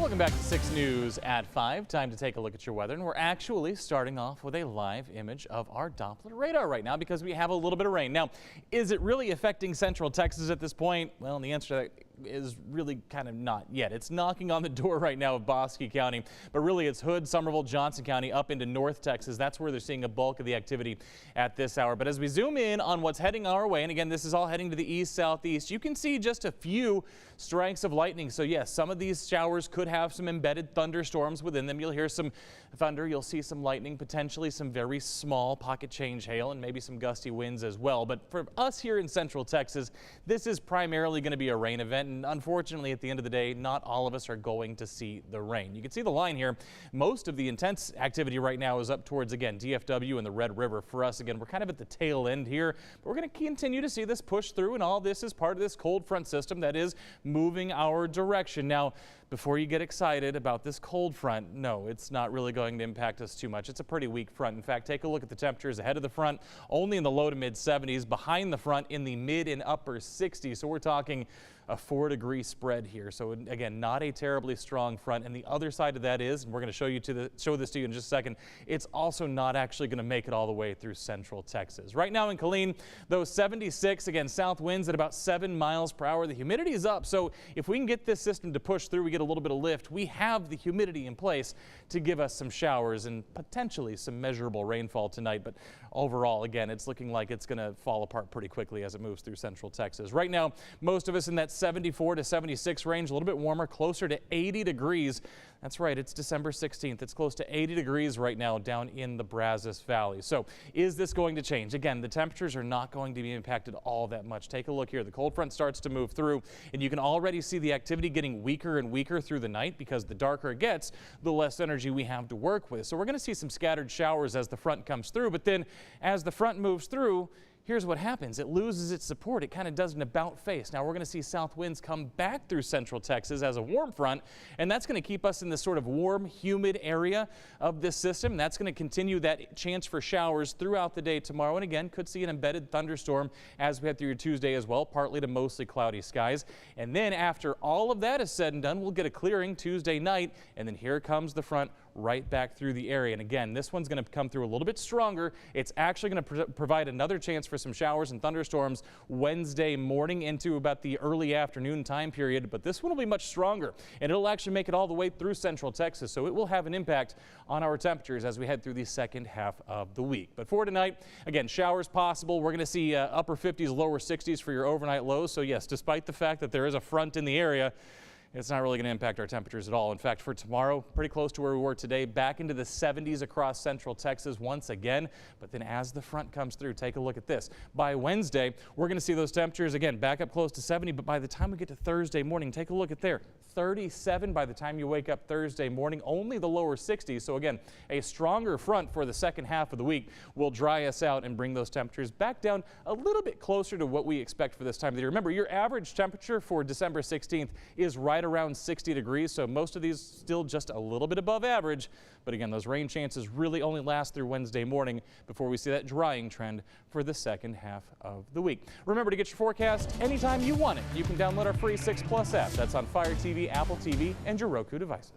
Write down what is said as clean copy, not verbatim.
Welcome back to 6 News at 5. Time to take a look at your weather. And we're actually starting off with a live image of our Doppler radar right now because we have a little bit of rain. Now, is it really affecting central Texas at this point? Well, the answer to that is really kind of not yet. It's knocking on the door right now of Bosque County, but really it's Hood, Somerville, Johnson County up into North Texas. That's where they're seeing a bulk of the activity at this hour. But as we zoom in on what's heading our way, and again, this is all heading to the east-southeast, you can see just a few strikes of lightning. So yes, some of these showers could have some embedded thunderstorms within them. You'll hear some thunder, you'll see some lightning, potentially some very small pocket change hail, and maybe some gusty winds as well. But for us here in central Texas, this is primarily going to be a rain event. And unfortunately, at the end of the day, not all of us are going to see the rain. You can see the line here. Most of the intense activity right now is up towards, again, DFW and the Red River. For us, again, we're kind of at the tail end here. But we're going to continue to see this push through, and all this is part of this cold front system that is moving our direction. Now, before you get excited about this cold front, no, it's not really going to impact us too much. It's a pretty weak front. In fact, take a look at the temperatures ahead of the front, only in the low to mid 70s, behind the front in the mid and upper 60s. So we're talking a 4-degree spread here. So again, not a terribly strong front. And the other side of that is, and we're going to show this to you in just a second, it's also not actually going to make it all the way through central Texas. Right now in Killeen, those 76, again, south winds at about 7 miles per hour. The humidity is up. So if we can get this system to push through, we get a little bit of lift. We have the humidity in place to give us some showers and potentially some measurable rainfall tonight. But overall, again, it's looking like it's going to fall apart pretty quickly as it moves through central Texas. Right now, most of us in that 74 to 76 range, a little bit warmer, closer to 80 degrees. That's right, it's December 16th. It's close to 80 degrees right now down in the Brazos Valley. So is this going to change? Again, the temperatures are not going to be impacted all that much. Take a look here. The cold front starts to move through, and you can already see the activity getting weaker and weaker through the night because the darker it gets, the less energy we have to work with. So we're going to see some scattered showers as the front comes through, but then as the front moves through, here's what happens. It loses its support. It kind of does an about face. Now we're going to see south winds come back through central Texas as a warm front, and that's going to keep us in this sort of warm, humid area of this system. That's going to continue that chance for showers throughout the day tomorrow. And again, could see an embedded thunderstorm as we head through Tuesday as well, partly to mostly cloudy skies. And then after all of that is said and done, we'll get a clearing Tuesday night, and then here comes the front right back through the area. And again, this one's going to come through a little bit stronger. It's actually going to provide another chance for some showers and thunderstorms Wednesday morning into about the early afternoon time period, but this one will be much stronger, and it'll actually make it all the way through central Texas, so it will have an impact on our temperatures as we head through the second half of the week. But for tonight, again, showers possible. We're going to see upper 50s, lower 60s for your overnight lows. So yes, despite the fact that there is a front in the area, it's not really going to impact our temperatures at all. In fact, for tomorrow, pretty close to where we were today, back into the 70s across central Texas once again. But then as the front comes through, take a look at this. By Wednesday, we're going to see those temperatures again back up close to 70. But by the time we get to Thursday morning, take a look at there. 37 by the time you wake up Thursday morning, only the lower 60s. So again, a stronger front for the second half of the week will dry us out and bring those temperatures back down a little bit closer to what we expect for this time of the year. Remember, your average temperature for December 16th is right around 60 degrees. So most of these still just a little bit above average. But again, those rain chances really only last through Wednesday morning before we see that drying trend for the second half of the week. Remember to get your forecast anytime you want it. You can download our free 6 Plus app. That's on Fire TV, Apple TV, and your Roku devices.